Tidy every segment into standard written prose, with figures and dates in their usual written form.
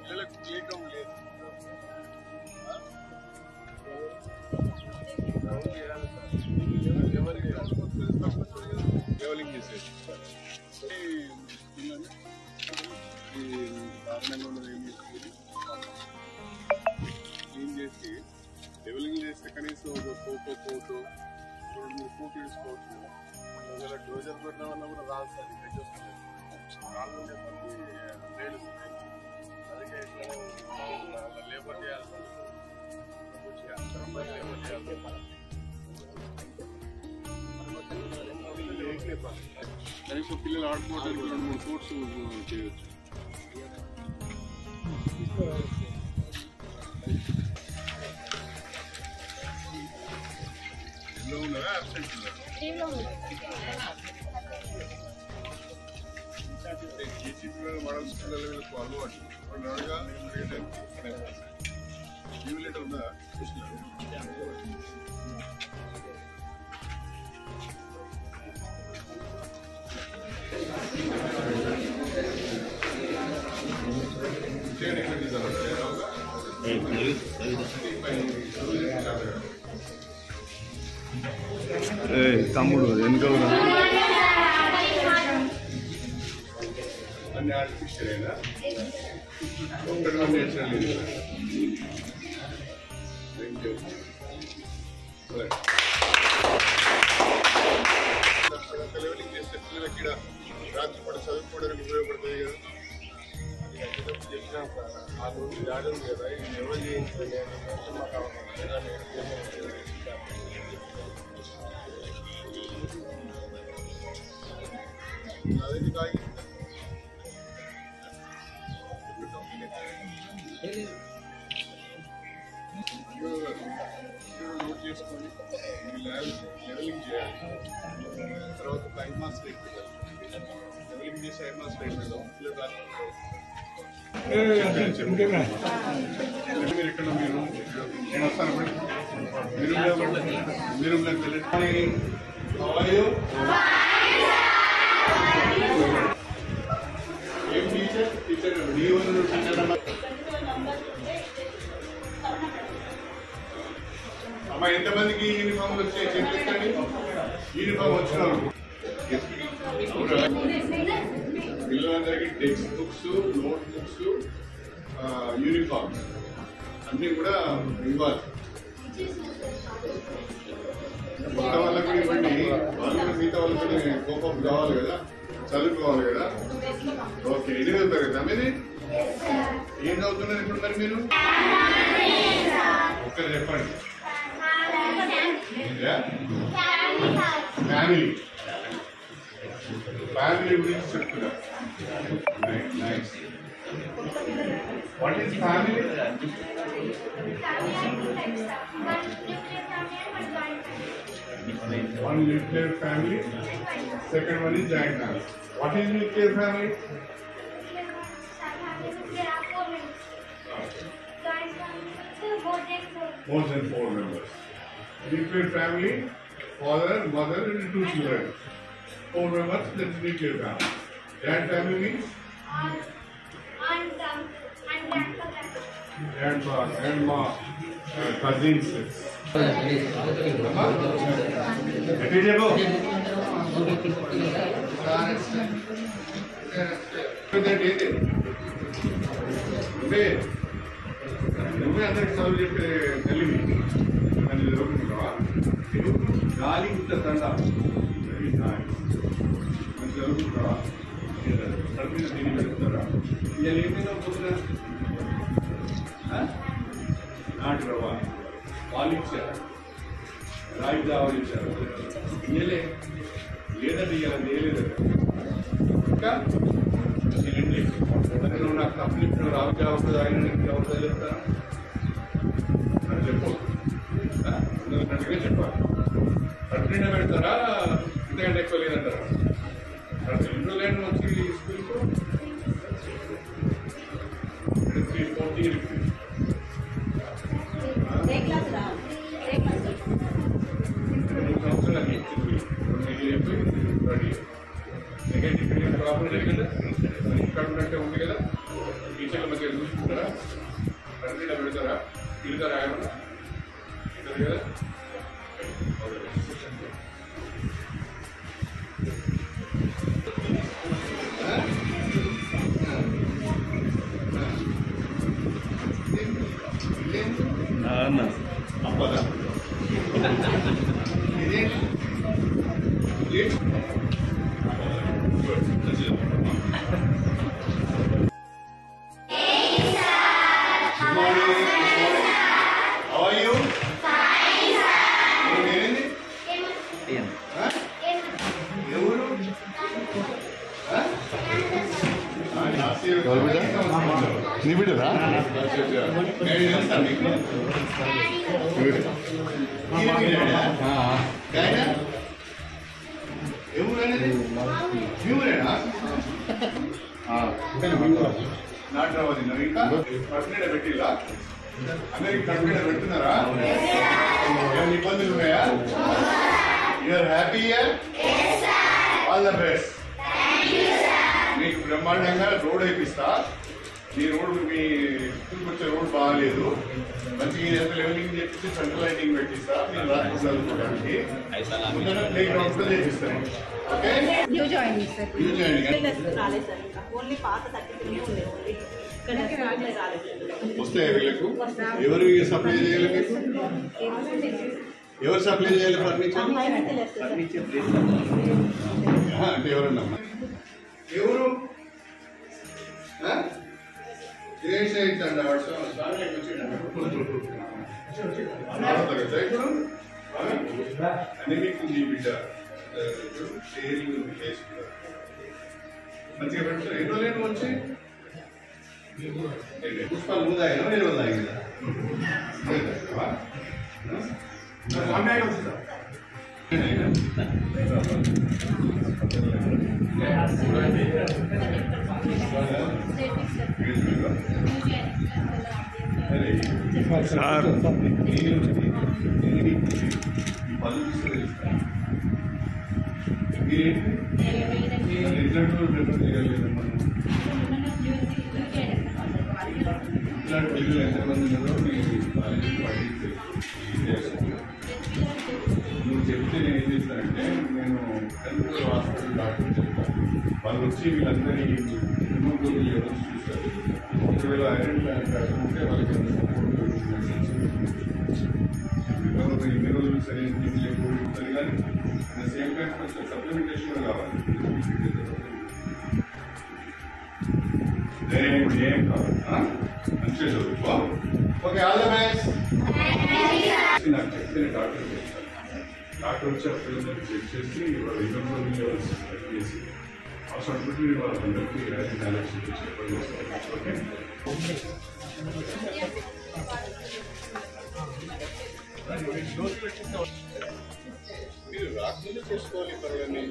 పిల్లలకు చేయటం లేదు. లెవెలింగ్ చేసేది దారుణంగా ఉన్నది ఏం చేసేది క్లీన్ చేసి లెవెలింగ్ చేస్తే కనీసం ఒక ఫోటో 2-3 ఫోటో వేసుకోవచ్చు. ఒకవేళ డోజర్ పెట్టడం వల్ల కూడా రాదు సార్. ఇది వస్తుంది కాళ్ళు చెప్పండి తేలుస్తుంది. అందుకే లేబర్ చేయాలి కనీసం పిల్లలు ఆడుకోవడానికి 2-3 కోర్స్ చేయవచ్చు. ఇంట్లో ఉన్నారా అబ్సెంట్ ఉన్నారా? మోడల్ స్కూల్లో వీళ్ళకు అలవాటు నడుగా లీవ్ లెటర్ ఉందా? తమ్ముడు వెనుక అన్ని ఆర్టిఫిషియల్ అయినా ఒక్కటి నేచురల్ లెవెలింగ్ చేస్తే పిల్లలకి ఇక్కడ రాత్రి పూట చదువుకోవడానికి ఉపయోగపడుతుంది కదా. చెప్పినాం సార్ ఆ రోజు దాడి ఉంది కదా, ఇది ఎవరు చేయించండి మాకు అది కాగి నోట్ చేసుకొని లెవెలింగ్ చేయాలి. తర్వాత ఐమాస్ లెవెలింగ్ చేసి ఐమాస్ మీరు ఇక్కడ మీరు నేను వస్తాను. మీరు ఏం టీచర్ టీచర్ అమ్మా ఎంతమందికి యూనిఫామ్ వచ్చాయి చెప్పండి. యూనిఫామ్ వచ్చిన పిల్లలందరికీ text books, note books, uniforms అన్నీ కూడా ఇవ్వాలి. మిగతా వాళ్ళకి కూడా ఇవ్వండి. వాళ్ళు కూడా మిగతా వాళ్ళకి కోపం కావాలి కదా, చదువుకోవాలి కదా. ఓకే, 8వ తరగతి మీది ఏం చదువుతున్నారు ఇప్పుడు మరి మీరు? ఒక్కరు చెప్పండి. ఫ్యామిలీ ఫ్యామిలీ గురించి చెప్తున్నారు. What is family? One nuclear family, second one is joint family. What is nuclear family? More than 4 members. Nuclear family, father, mother and 2 children. 4 members, that's nuclear family. Joint family means? Grandpa, grandma, cousins. నువ్వే అందరికి చదువు చెప్పే తెలివి అని చదువుకుంటున్నావా? గాలి గుట్ట తండ చదువుకుంటావా? సరిగ్గా దీన్ని పెడుతున్నారా? ఇలా ఏమైనా పోతున్నా నాటు రవ్వ వాళ్ళు ఇచ్చారు, రాయి జావాలు ఇచ్చారు. ఇయ్యలే లేదండి, ఇలా చేయలేదండి. ఇంకా నువ్వు నాకు తప్పులు ఇప్పుడు రావు జావుతుంది, ఆయన అవుతుంది చెప్తాను అని చెప్పు. కరెక్ట్గా చెప్పాలి. కరెక్ట్గా పెడతారా, ఇంతకంటే ఎక్కువ లేదంటారా? కరెక్ట్ ఇంట్లో లేని వచ్చి స్కూల్కు రెడీ సెకండ్ డిపెండెంట్ ప్రాబ్లం జరిగిందా ఇక్కడ ఉన్నట్టే ఉంది కదా టీచర్ల మధ్య చూసుకుంటారా రండి పెడతారా తిడతారా ఏమన్నా తింటారు కదా అబ్బదా నీ బిడ్డరా నాటరావది ఇంకా కట్టిన పెట్టిలా అందరికి కట్టిన పెడుతున్నారా ఏమైనా ఇబ్బందులు ఉన్నాయా you are happy all the best మీకు బ్రహ్మాండంగా రోడ్ వేపిస్తా మీ రోడ్ మీ స్కూల్కి వచ్చే రోడ్ బాగాలేదు మంచిగా లెవెలింగ్ చేపిస్తే సెంట్రల్ లైటింగ్ పెట్టిస్తా మీరు రాత్రి చదువుకోవడానికి ముందర ప్లే గ్రౌండ్ కూడా చేపిస్తాను okay new joining sir new joining రాలేదు సార్ ఇంకా ఓన్లీ పాత సర్టిఫికేట్ ఉంది ఓన్లీ ఇక్కడ రాలేదు వస్తాయి వీళ్ళకు ఎవరు సప్లై చేయాలి మీకు ఎవరు సప్లై చేయాలి ఫర్నిచర్ అంటే ఎవరన్నా ఎవరు దినేష్ ఏంటండి అన్ని మీకు నీ బిడ్డ షేరింగ్ మంచిగా పెడతారు ఎన్నో లేని వచ్చి పుష్పాలు ముందు ఆయన నేను వల్ల సార్ నువ్వు చెప్తే నేను ఏం చేస్తానంటే నేను హెల్త్ హాస్పిటల్ డాక్టర్ చెప్తాను వాళ్ళు వచ్చి వీళ్ళందరినీ హిమోగ్లోబిన్ లెవెల్స్ చూస్తారు ఒకవేళ ఐరన్ ఫ్యాక్టర్ ఉంటే వాళ్ళకి ఎన్ని రోజులు సరైన తిండి లేకపోతే కానీ సేమ్ టైం కొంచెం సప్లిమెంటేషన్ కావాలి ఏం కావాలి మంచిగా చదువుకో ఓకే ఆల్ ద బెస్ట్ నాకు చెప్పిన డాక్టర్ చెప్తాను డాక్టర్ వచ్చి అప్పుడు చెక్ చేసి వాళ్ళ హిమోగ్లోబిన్ లెవెల్స్ చెక్ చేసి అవసరం పెట్టి వాళ్ళందరికీ డైరెక్షన్ చెప్పండి ఓకే మీరు రాకుండా చేసుకోవాలి పర్వాలని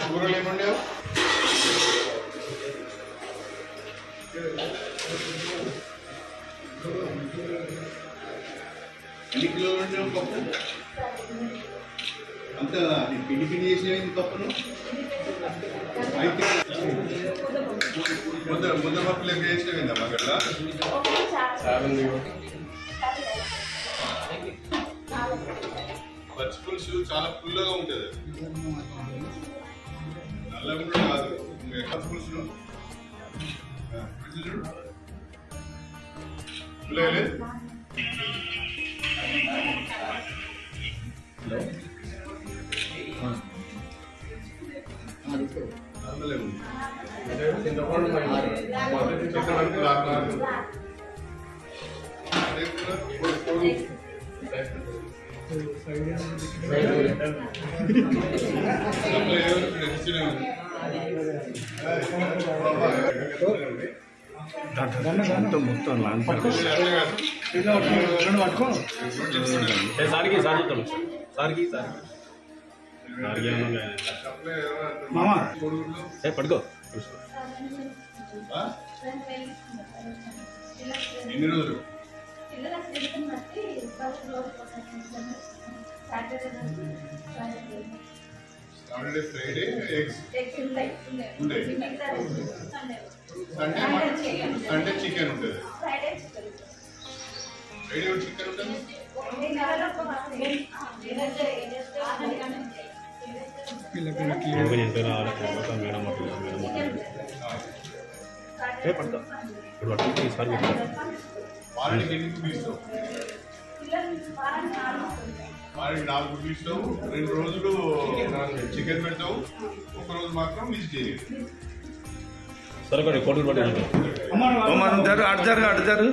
కూరలు ఏమండి ఎన్ని కిలోలు ఉంటే పప్పు అంత పిండి పిండి చేసినవి పప్పును ముద్ద పప్పు లెక్క చేసినవిందా మగట్లా పచ్చి పులుసు చాలా పుల్లగా ఉంటుంది నల్లగా కూడా కాదు పచ్చి పులుసు పుల్లలేదు మొత్తం మొత్తం లాంటి సార్కి సార్ చూద్దాం సార్కి సార్ మామా పడుకో ఎన్ని రోజులు Saturday Friday eggs Sunday chicken ఉంటుంది ఫ్రైడే చికెన్ ఉంటుంది పడుకో ఇప్పుడు సార్ వారానికి ఎన్ని గుడ్లు ఇస్తావు వారానికి 4 గుడ్లు ఇస్తావు 2 రోజులు చికెన్ పెడతావు 1 రోజు మాత్రం వెజిటేరియన్ సరే కోటి పట్టు అటు జరుగు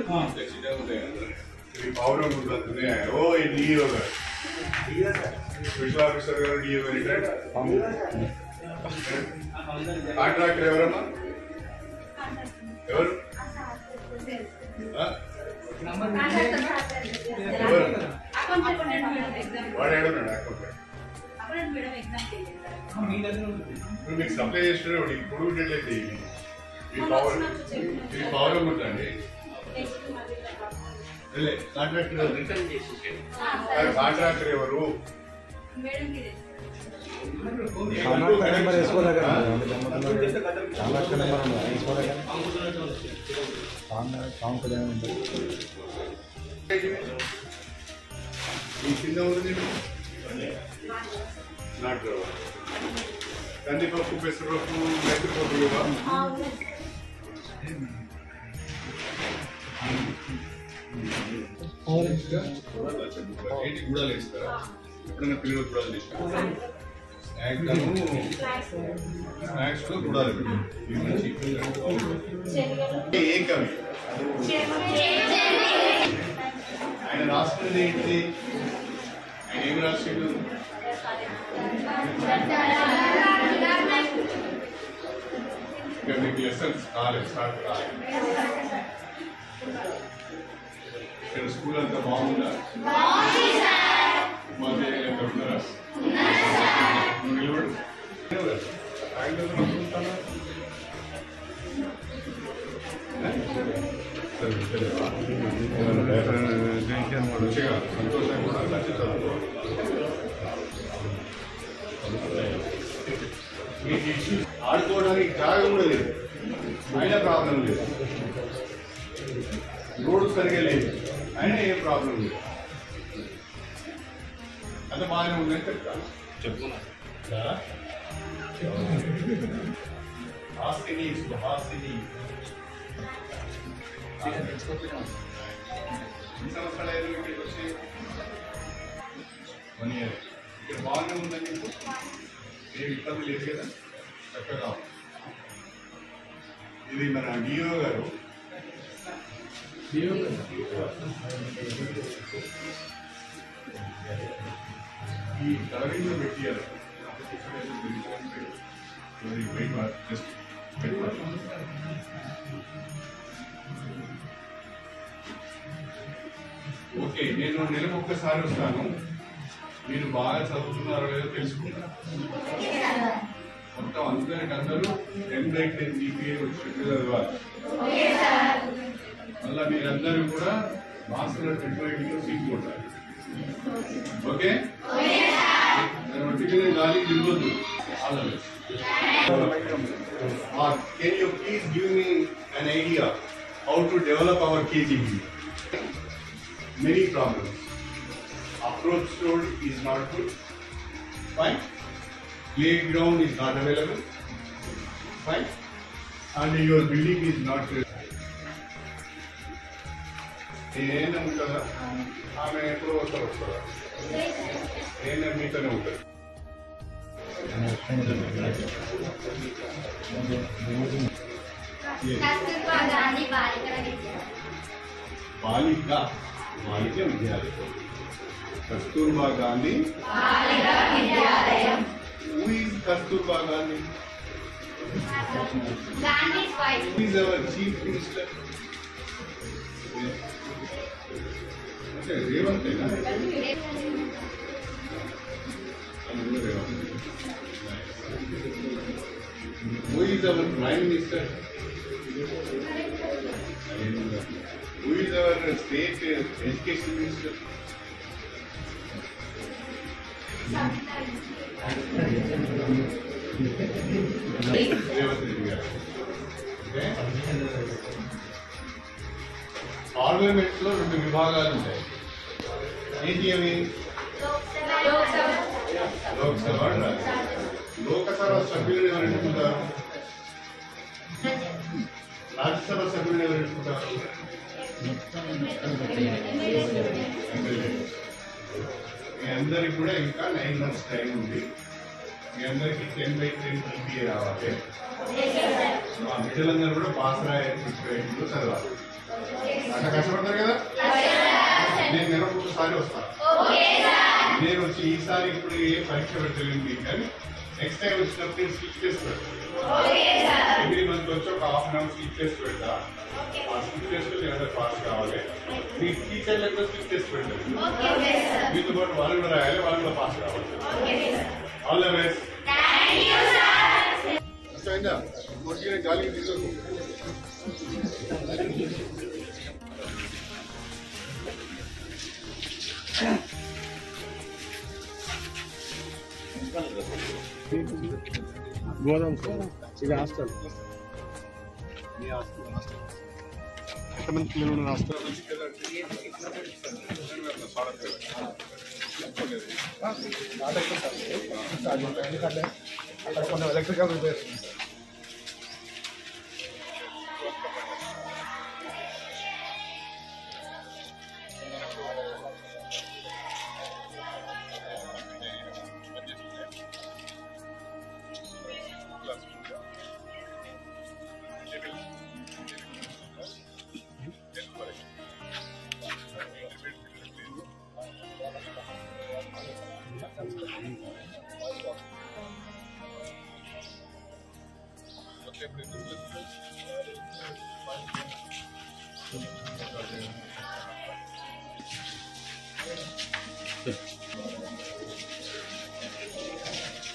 పౌరం ఉంటుంది ఓ ఈ డిఓ గారు స్పెషల్ ఆఫీసర్ గారు డిఓ గారు కాంట్రాక్టర్ ఎవరమ్మా ఎవరు వాడు ఏడున్నాడు ఇప్పుడు మీకు సప్లై చేస్తున్నాడు ఇప్పుడు ఉండేట్లయితే ఈ పౌరం ఉందండి కాంట్రాక్టర్ ఎవరు నెంబర్ వేసుకోలేక ఈ కింద ఉంది నాటు కందిపప్పు పెసరపప్పు మెంతిపప్పు ఇవ్వ ఏంటి గుడాలు వేస్తారా ఎప్పుడైనా పిల్లలు గుడాలు వేస్తారా స్నాక్స్ లో గుడాలు ఏం కవి ఆయన రాసుకున్నది ఏంటి ఆయన ఏమి రాసిండు ఇంకా మీకు లెసన్స్ కాలేదు స్టార్ట్ కాలేదు ఇక్కడ స్కూల్ అంతా బాగుందా ఉపాధ్యాయులు ఎంత ఉన్నారా నిలబడు మంచిగా సంతోషంగా కూడా నచ్చి చదువుకోవాలి మీకు ఇష్యూస్ ఆడుకోవడానికి జాగా కూడా లేదు అయినా ప్రాబ్లం లేదు రోడ్డు సరిగా లేదు అయినా ఏం ప్రాబ్లం లేదు అంత బాగానే ఉందని చెప్తాను చెప్పుకున్నా హాస్తిని సంవత్సరాలు ఇక్కడికి వచ్చి 1 year ఇక్కడ బాగానే ఉందని మీకు ఏం ఇబ్బంది లేదు కదా చక్కగా ఇది మన డిఓ గారు ఈ కలరింగ్ లో పెట్టారు ఓకే నేను నెలకు ఒక్కసారి వస్తాను మీరు బాగా చదువుతున్నారో లేదో తెలుసుకుంటాను మొత్తం అందరికందరూ 10/10 GPA వచ్చినట్టు చదవాలి మళ్ళీ మీరందరూ కూడా మాస్టర్ 25 సీట్ కొట్టాలి ఓకే ఒట్టిగానే గాలి తిరగొద్దు can you please give me an idea how to develop our KGB? Many problems. Approach road is not good. Fine. Playground is not available. Fine. And your building is not. ఏమైనా ఉంటుందా ఆమె ఎప్పుడో వస్తారా ఏమైనా మీతోనే ఉంటుంది బాలిక బాలిక విద్యాలయం Kasturba Gandhi. Who is Kasturba Gandhi? Gandhi's wife. Who is our chief minister? Okay, Revant hai na? Who is our prime minister? Who is our state education minister? Parliament లో 2 విభాగాలు ఉంటాయి. ఏంటి అవి? లోక్సభ, లోకసభ సభ్యులను ఎవరు ఎన్నుకుంటారు? రాజ్యసభ సభ్యులను ఎవరు ఎన్నుకుంటారు? మీ అందరికి కూడా ఇంకా 9 months టైం ఉంది. మీ అందరికి 10/10 GPA రావాలి. మా బిడ్డలందరూ కూడా పాస్ రాయే సిచ్యువేషన్లో చదవాలి. అంత కష్టపడతారు కదా? నేను నెలకు ఒకసారి వస్తాను. నేను వచ్చి ఈసారి ఇప్పుడు ఏ పరీక్ష పెట్టలేదు కానీ నెక్స్ట్ టైం వచ్చినప్పుడు నేను స్లిప్ టెస్ట్ పెడతాను. ఎవ్రీ మంత్ వచ్చి ఒక ½ an hour స్లిప్ టెస్ట్ పెడతా. ఆ స్లిప్ టెస్ట్ నేను పాస్ కావాలి. మీ టీచర్లకు స్లిప్ టెస్ట్ పెట్టారు. మీతో పాటు వాళ్ళు కూడా రాయాలి, వాళ్ళు కూడా పాస్ కావాలి. All the best. అయిందా? మొట్టిగా గాలికి తీసుకోకు. గోదాం ఇది హాస్టల్. ఎంతమంది పిల్లలు ఉన్నారు హాస్టల్? అక్కడ కొన్ని electrical repair.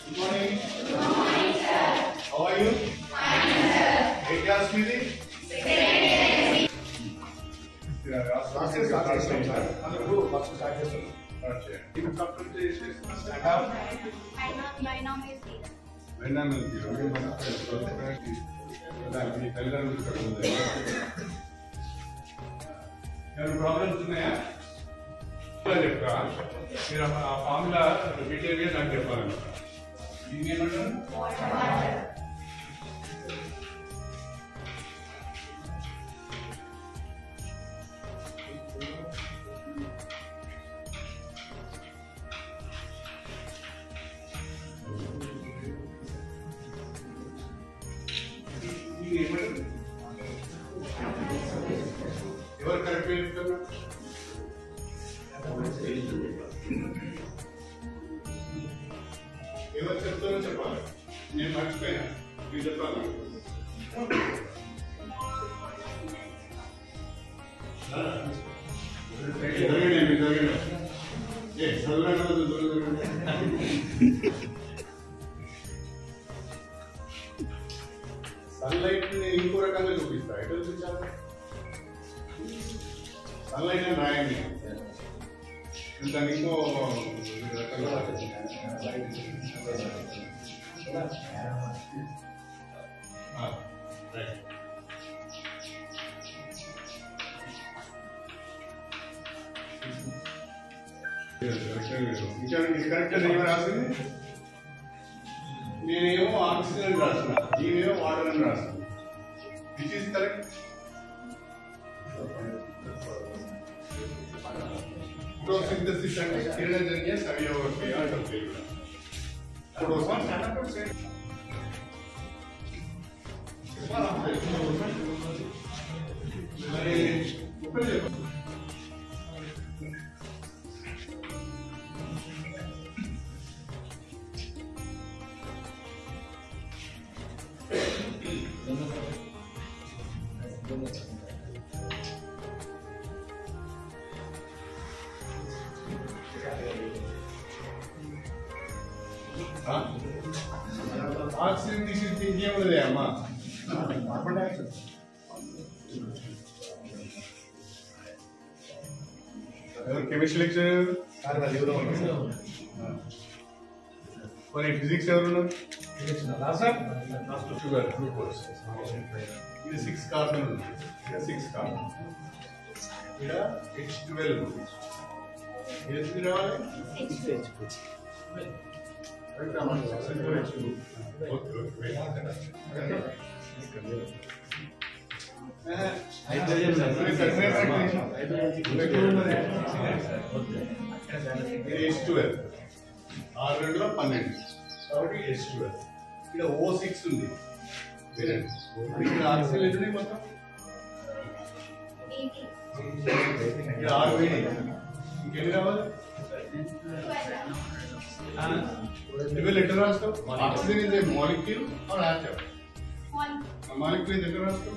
Good morning. How are you? Fine, sir. Hey, class meeting? Problems ఉన్నాయా? చెప్తా. మీరు ఆ ఫార్ములా డీటెయిల్గా నాకు చెప్పాలన్నమాట. దీన్ని ఏమంటారు? ఎవరు కరెక్ట్ చెప్తున్నారు? ఎవరు చెప్తారో చెప్పాలి. నేను మర్చిపోయినా, మీరు చెప్పాలి. సన్లైట్ నేను ఇంకో రకంగా చూపిస్తా. ఎట్లా చూపించాలి? సన్లైట్ అని రాయండి. దాన్ని ఇంకో రకంగా కరెక్ట్ నేను రాసింది. నేనేమో ఆక్సిజన్ రాసిన, నేనేమో వాటర్ అని రాసిన. Which is correct? ఫోటోసింథసిస్ అంటే కిరణజన్య సంయోగక్రియ అంటారు. ఆక్సిజన్ తీసి ఇంకేం ఉండదే అమ్మా. కెమిస్ట్రీ లెక్చర్ మరి ఫిజిక్స్ ఎవరున్నారు? Sugar glucose. ఇది 6 కార్బన్ ఉంది. 6 కార్బన్. ఇక్కడ H12 ఇది రావాలి. H12 6 12 కాబట్టి H12. ఇక్కడ O6 ఉంది. ఇక్కడ ఆక్సిజన్ ఎన్ని మొత్తం? ఇక్కడ 6 వేడి. ఇంకెన్ని రావాలి? 12 ఎట్లా రాస్తావు? Oxygen is a molecule or atom? Molecule ఎట్లా రాస్తావు?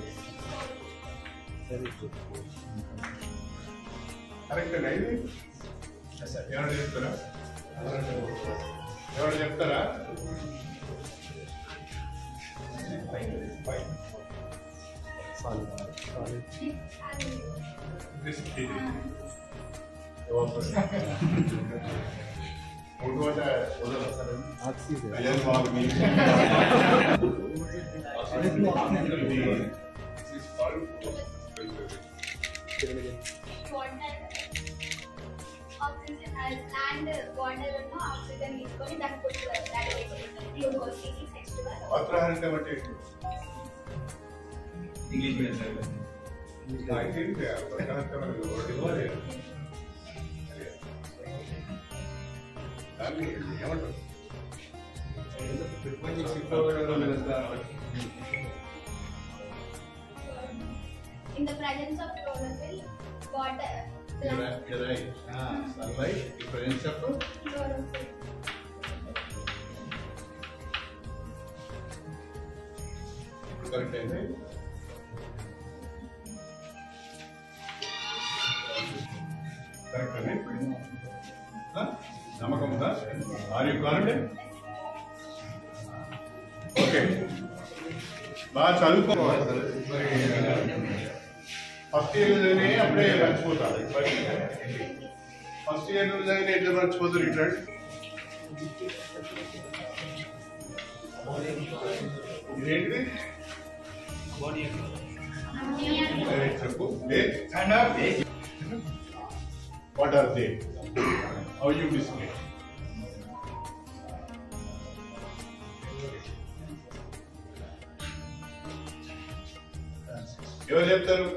కరెక్ట్ అండి. ఇది ఎవరు చెప్తారా? ఎవరు చెప్తారా? ఆక్సిజన్ అండ్ వాటర్ ఉన్న ఆక్సిజన్ తీసుకొని దాన్ని గ్లూకోజ్ అంటే బట్టి ఇంగ్లీష్ మీడియం ఏమంటారు? In the presence of chlorophyll, water. You're right. Sunlight, the presence of Chlorophyll. correct time, right? Correct time, right? నమ్మకం ఉందా? Are you confident? ఓకే, బాగా చదువుకోవాలి. ఫస్ట్ ఇయర్ చదివినే అప్పుడే మర్చిపోతారు. ఫస్ట్ ఇయర్ చదివిన ఎట్లా మర్చిపోతారు? ఇట్లా ఇదేంటిది? చెప్పు. What are they? How you display? ఎవరు చెప్తారు?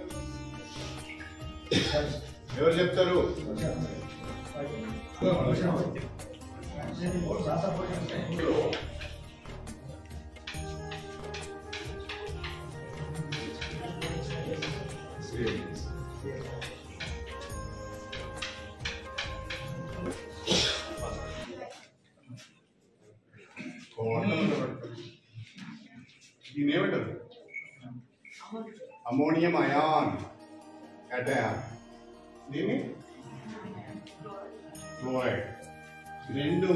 ఎవరు చెప్తారు? దీన్ని ఏమంటారు? Ammonium ion cation. దీన్ని క్లోరైడ్. రెండు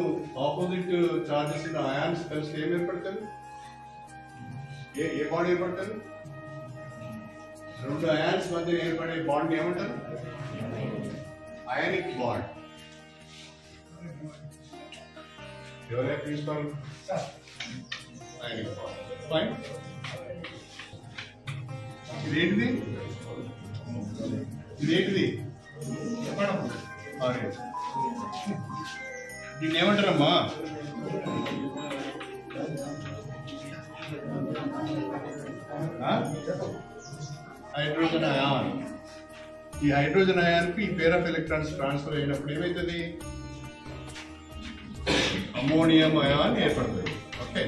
ఆపోజిట్ చార్జెస్ ఉన్న అయాన్స్ కలిసి ఏం ఏర్పడుతుంది? ఏ బాండ్ ఏర్పడుతుంది? రెండు అయాన్స్ మధ్య ఏర్పడే బాండ్ ఏమంటారు? Ionic bond. ఎవరే ప్రిన్సిపల్? Ionic bond. ఫైన్. ఇదేంటిది? ఇదేంటిది? ఆరెంజ్. దీన్ని ఏమంటారమ్మా? Hydrogen ion. ఈ హైడ్రోజన్ అయాన్ కి ఈ పేర్ ఆఫ్ ఎలక్ట్రాన్స్ ట్రాన్స్ఫర్ అయినప్పుడు ఏమైతుంది? అమోనియం అయాన్ ఏర్పడుతుంది. ఓకే,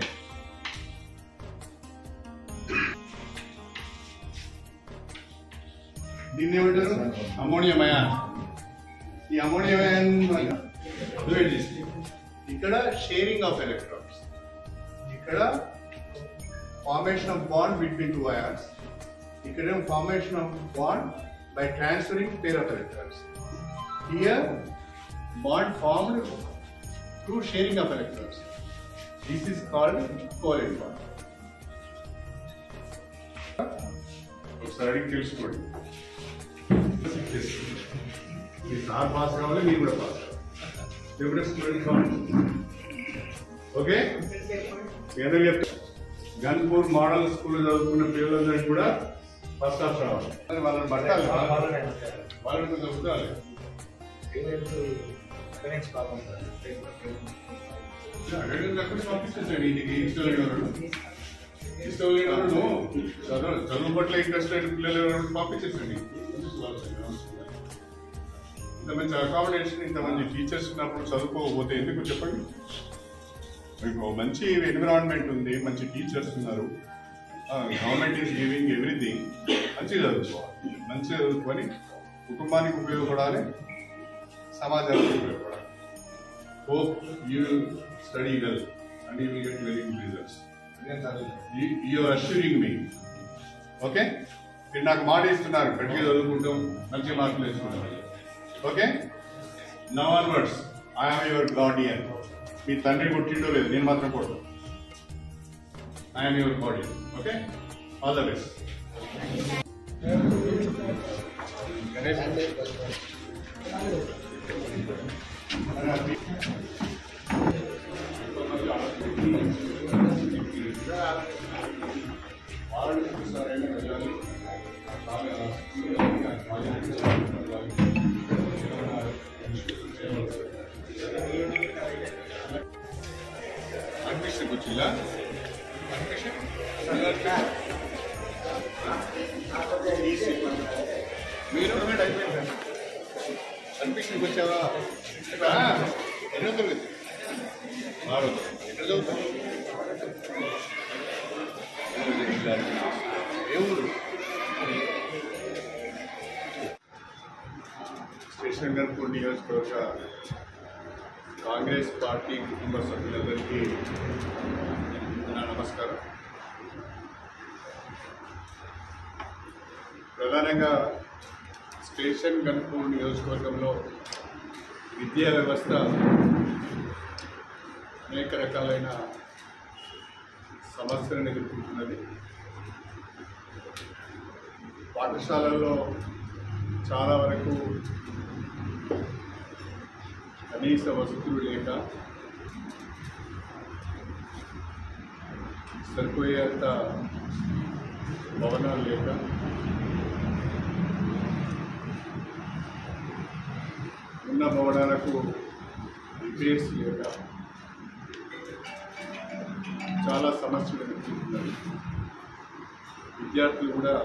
దీన్ని ఏమంటారు? Ammonium ion. ఈ అమోనియం అయాన్ ఇక్కడ షేరింగ్ ఆఫ్ ఎలక్ట్రాన్స్, ఇక్కడ formation of bond between two ions, ఇక్కడ formation of bond by transferring pair of electrons. Here bond formed through sharing of electrons. This is called covalent bond. ఒకసారి అడిగి తెలుసుకోండి. మీ sir pass కావాలి, మీరు కూడా pass కావాలి. Student కావాలి. ఓకే, ఏదో చెప్తా. గన్పూర్ మోడల్ స్కూల్ చదువుకున్న పిల్లలందరికీ కూడా ఫస్ట్ క్లాస్ రావాలి. వాళ్ళని పట్టాలి, వాళ్ళని చదువుతాలి. పంపించండి ఇంటికి. ఇష్టం లేని చదువు పట్ల ఇంట్రెస్ట్ లేని పిల్లలు పంపించండి. ఇంత మంచి అకామిడేషన్, ఇంత మంచి టీచర్స్ ఉన్నప్పుడు చదువుకోకపోతే ఎందుకు చెప్పండి? మీకు మంచి ఎన్విరాన్మెంట్ ఉంది, మంచి టీచర్స్ ఉన్నారు, గవర్నమెంట్ ఈస్ గివింగ్ ఎవ్రీథింగ్. మంచిగా చదువుకోవాలి, మంచిగా చదువుకొని కుటుంబానికి ఉపయోగపడాలి, సమాజానికి ఉపయోగపడాలి. Hope you will study well and you will get very good results. You are assuring me. Okay, మీరు నాకు మాట ఇస్తున్నారు, గట్టిగా చదువుకుంటాం, మంచి మార్కులు వేసుకుంటాం. Okay, now onwards I am your guardian. మీ తండ్రి కొట్టిండో లేదు, నేను మాత్రం కొట్టు. I'm your guardian. Okay, all the best. అడ్మిషన్కి వచ్చిందా? మీరు అడ్మిషన్కి వచ్చావా? ఎన్నో తరగతి? 6వ తరగతి. ఎక్కడ చదువుతావు? ఏ ఊరు? స్టేషన్ గన్పూర్ నియోజకవర్గ కాంగ్రెస్ పార్టీ కుటుంబ సభ్యులందరికీ నా నమస్కారం. ప్రధానంగా స్టేషన్ గన్పూర్ నియోజకవర్గంలో విద్యా వ్యవస్థ అనేక రకాలైన సమస్యలను ఎదుర్కొంటున్నది. పాఠశాలల్లో చాలా వరకు కనీస వసతులు లేక, సరిపోయేంత భవనాలు లేక, ఉన్న భవనాలకు రిపేర్స్ లేక చాలా సమస్యలు ఎదుర్కొంటున్నారు. విద్యార్థులు కూడా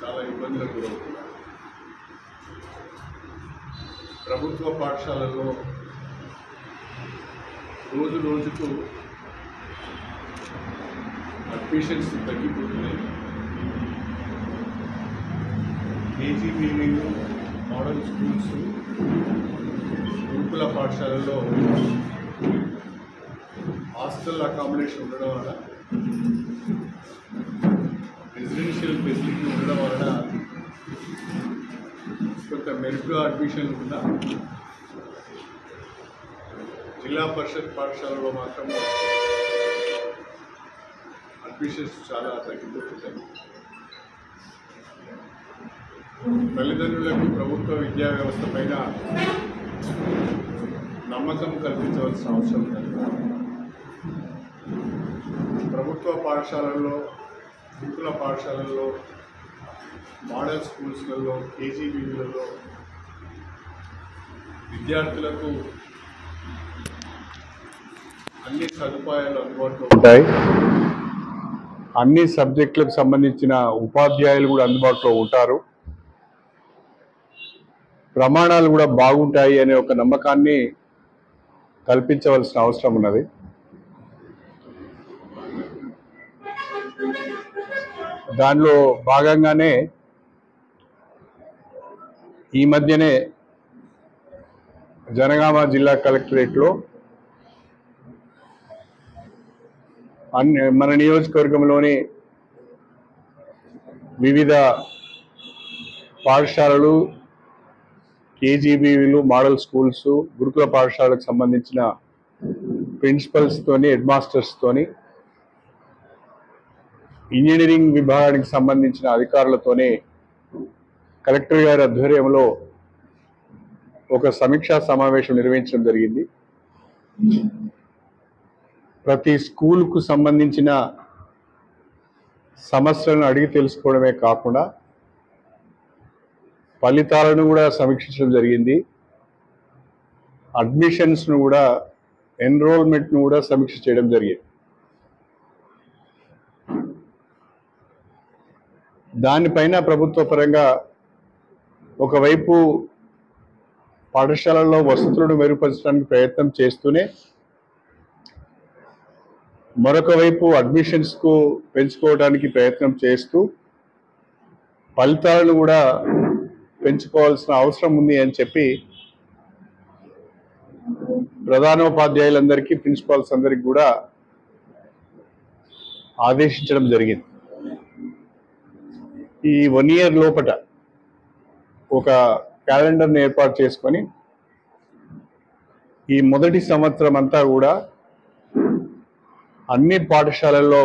చాలా ఇబ్బందులకు గురవుతున్నారు. ప్రభుత్వ పాఠశాలల్లో రోజు రోజుకు అడ్మిషన్స్ తగ్గిపోతున్నాయి. కేజీబీవీ మోడల్ స్కూల్స్, గురుకుల పాఠశాలల్లో హాస్టల్ అకామిడేషన్ ఉండడం వలన, రెసిడెన్షియల్ ఫెసిలిటీ ఉండడం వలన కొంత మెరుగ్గా అడ్మిషన్లు ఉన్నా జిల్లా పరిషత్ పాఠశాలలో మాత్రం అడ్మిషన్స్ చాలా తగ్గిపోతున్నాయి. తల్లిదండ్రులకు ప్రభుత్వ విద్యా వ్యవస్థ పైన నమ్మకం కల్పించవలసిన అవసరం ఉంది. ప్రభుత్వ పాఠశాలల్లో, గురుకుల పాఠశాలల్లో, మోడల్ స్కూల్స్లలో, కేజీబీలలో విద్యార్థులకు అన్ని సదుపాయాలు అందుబాటులో ఉంటాయి. అన్ని సబ్జెక్టులకు సంబంధించిన ఉపాధ్యాయులు కూడా అందుబాటులో ఉంటారు. ప్రమాణాలు కూడా బాగుంటాయి అనే ఒక నమ్మకాన్ని కల్పించవలసిన అవసరం ఉన్నది. దానిలో భాగంగానే ఈ మధ్యనే జనగామ జిల్లా కలెక్టరేట్లో మన నియోజకవర్గంలోని వివిధ పాఠశాలలు, కేజీబీలు, మోడల్ స్కూల్స్, గురుకుల పాఠశాలకు సంబంధించిన ప్రిన్సిపల్స్తోని, హెడ్ మాస్టర్స్తోని, ఇంజనీరింగ్ విభాగానికి సంబంధించిన అధికారులతోనే కలెక్టర్ గారి ఆధ్వర్యంలో ఒక సమీక్షా సమావేశం నిర్వహించడం జరిగింది. ప్రతి స్కూల్కు సంబంధించిన సమస్యలను అడిగి తెలుసుకోవడమే కాకుండా ఫలితాలను కూడా సమీక్షించడం జరిగింది. అడ్మిషన్స్ను కూడా, ఎన్రోల్మెంట్ను కూడా సమీక్ష చేయడం జరిగింది. దానిపైన ప్రభుత్వ పరంగా ఒకవైపు పాఠశాలల్లో వసతులను మెరుగుపరచడానికి ప్రయత్నం చేస్తూనే మరొక వైపు అడ్మిషన్స్కు పెంచుకోవడానికి ప్రయత్నం చేస్తూ ఫలితాలను కూడా పెంచుకోవాల్సిన అవసరం ఉంది అని చెప్పి ప్రధానోపాధ్యాయులందరికీ, ప్రిన్సిపాల్స్ అందరికీ కూడా ఆదేశించడం జరిగింది. ఈ 1 year లోపట ఒక క్యాలెండర్ని ఏర్పాటు చేసుకొని ఈ మొదటి సంవత్సరం అంతా కూడా అన్ని పాఠశాలల్లో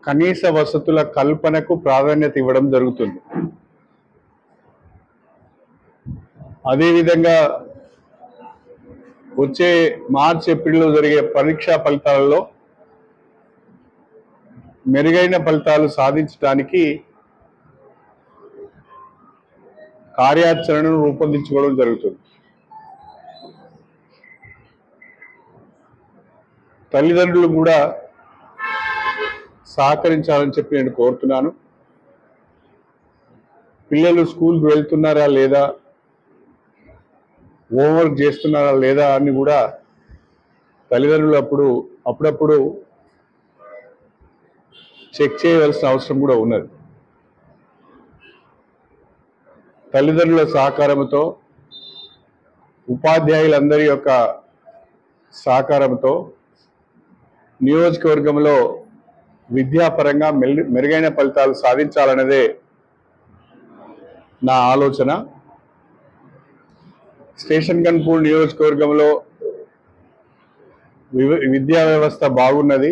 కనీస వసతుల కల్పనకు ప్రాధాన్యత ఇవ్వడం జరుగుతుంది. అదేవిధంగా వచ్చే మార్చ్, ఏప్రిల్లో జరిగే పరీక్షా ఫలితాలలో మెరుగైన ఫలితాలు సాధించడానికి కార్యాచరణను రూపొందించుకోవడం జరుగుతుంది. తల్లిదండ్రులు కూడా సహకరించాలని చెప్పి నేను కోరుతున్నాను. పిల్లలు స్కూల్కి వెళ్తున్నారా లేదా, హోంవర్క్ చేస్తున్నారా లేదా అని కూడా తల్లిదండ్రులు అప్పుడప్పుడు చెక్ చేయవలసిన అవసరం కూడా ఉన్నది. తల్లిదండ్రుల సహకారంతో, ఉపాధ్యాయులందరి యొక్క సహకారంతో నియోజకవర్గంలో విద్యాపరంగా మెరుగైన ఫలితాలు సాధించాలన్నదే నా ఆలోచన. స్టేషన్ గన్పూర్ నియోజకవర్గంలో విద్యా వ్యవస్థ బాగున్నది.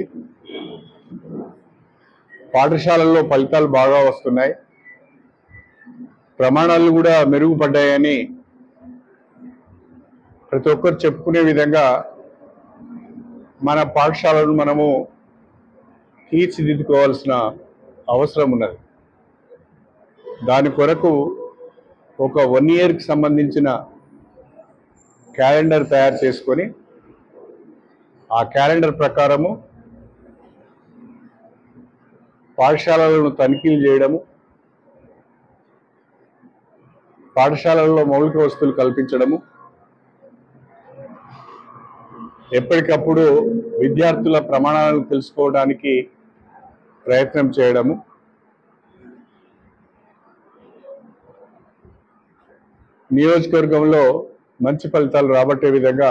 పాఠశాలల్లో ఫలితాలు బాగా వస్తున్నాయి, ప్రమాణాలు కూడా మెరుగుపడ్డాయని ప్రతి ఒక్కరు చెప్పుకునే విధంగా మన పాఠశాలను మనము తీర్చిదిద్దుకోవాల్సిన అవసరం ఉన్నది. దాని కొరకు ఒక 1 yearకి సంబంధించిన క్యాలెండర్ తయారు చేసుకొని ఆ క్యాలెండర్ ప్రకారము పాఠశాలలను తనిఖీలు చేయడము, పాఠశాలల్లో మౌలిక వసతులు కల్పించడము, ఎప్పటికప్పుడు విద్యార్థుల ప్రమాణాలను తెలుసుకోవడానికి ప్రయత్నం చేయడము, నియోజకవర్గంలో మంచి ఫలితాలు రాబట్టే విధంగా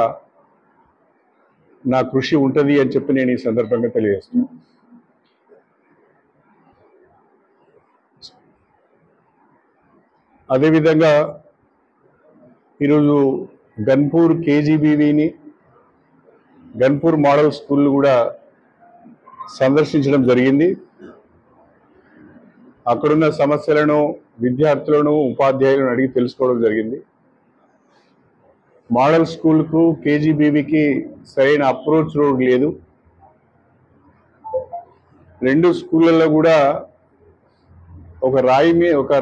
నా కృషి ఉంటుంది అని చెప్పి నేను ఈ సందర్భంగా తెలియజేస్తున్నాను. అదేవిధంగా ఈరోజు గన్పూర్ కేజీబీవీని, గన్పూర్ మోడల్ స్కూల్ కూడా సందర్శించడం జరిగింది. అక్కడున్న సమస్యలను విద్యార్థులను, ఉపాధ్యాయులను అడిగి తెలుసుకోవడం జరిగింది. మోడల్ స్కూల్కు కేజీబీవీకి సరైన అప్రోచ్ రోడ్ లేదు. 2 స్కూళ్ళల్లో కూడా ఒక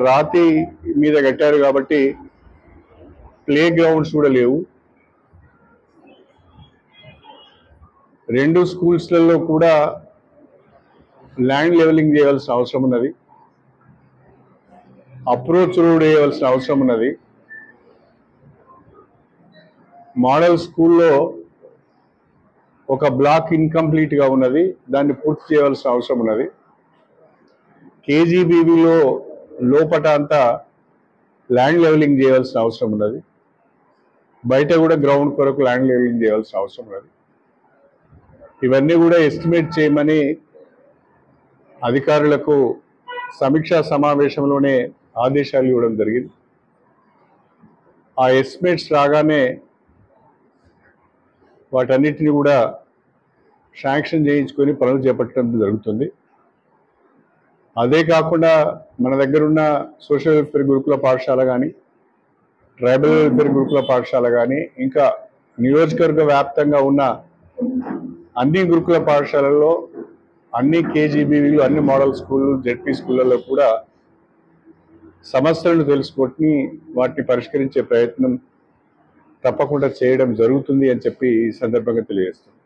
రాతి మీద కట్టారు కాబట్టి ప్లే గ్రౌండ్స్ కూడా లేవు. 2 స్కూల్స్లలో కూడా ల్యాండ్ లెవెలింగ్ చేయవలసిన అవసరం ఉన్నది, అప్రోచ్ రోడ్ వేయవలసిన అవసరం ఉన్నది. మోడల్ స్కూల్లో ఒక బ్లాక్ ఇన్కంప్లీట్గా ఉన్నది, దాన్ని పూర్తి చేయవలసిన అవసరం ఉన్నది. కేజీబీవీలో లోపట అంతా ల్యాండ్ లెవెలింగ్ చేయవలసిన అవసరం ఉన్నది, బయట కూడా గ్రౌండ్ కొరకు ల్యాండ్ లెవెలింగ్ చేయవలసిన అవసరం ఉన్నది. ఇవన్నీ కూడా ఎస్టిమేట్ చేయమని అధికారులకు సమీక్షా సమావేశంలోనే ఆదేశాలు ఇవ్వడం జరిగింది. ఆ ఎస్టిమేట్స్ రాగానే వాటన్నిటిని కూడా శాంక్షన్ చేయించుకొని పనులు చేపట్టడం జరుగుతుంది. అదే కాకుండా మన దగ్గర ఉన్న సోషల్ వెల్ఫేర్ గురుకుల పాఠశాల కానీ, ట్రైబల్ వెల్ఫేర్ గురుకుల పాఠశాల కానీ, ఇంకా నియోజకవర్గ వ్యాప్తంగా ఉన్న అన్ని గురుకుల పాఠశాలల్లో, అన్ని కేజీబీవీలు, అన్ని మోడల్ స్కూళ్ళు, జెడ్పీ స్కూళ్ళలో కూడా సమస్యలను తెలుసుకొని వాటిని పరిష్కరించే ప్రయత్నం తప్పకుండా చేయడం జరుగుతుంది అని చెప్పి ఈ సందర్భంగా తెలియజేస్తున్నాను.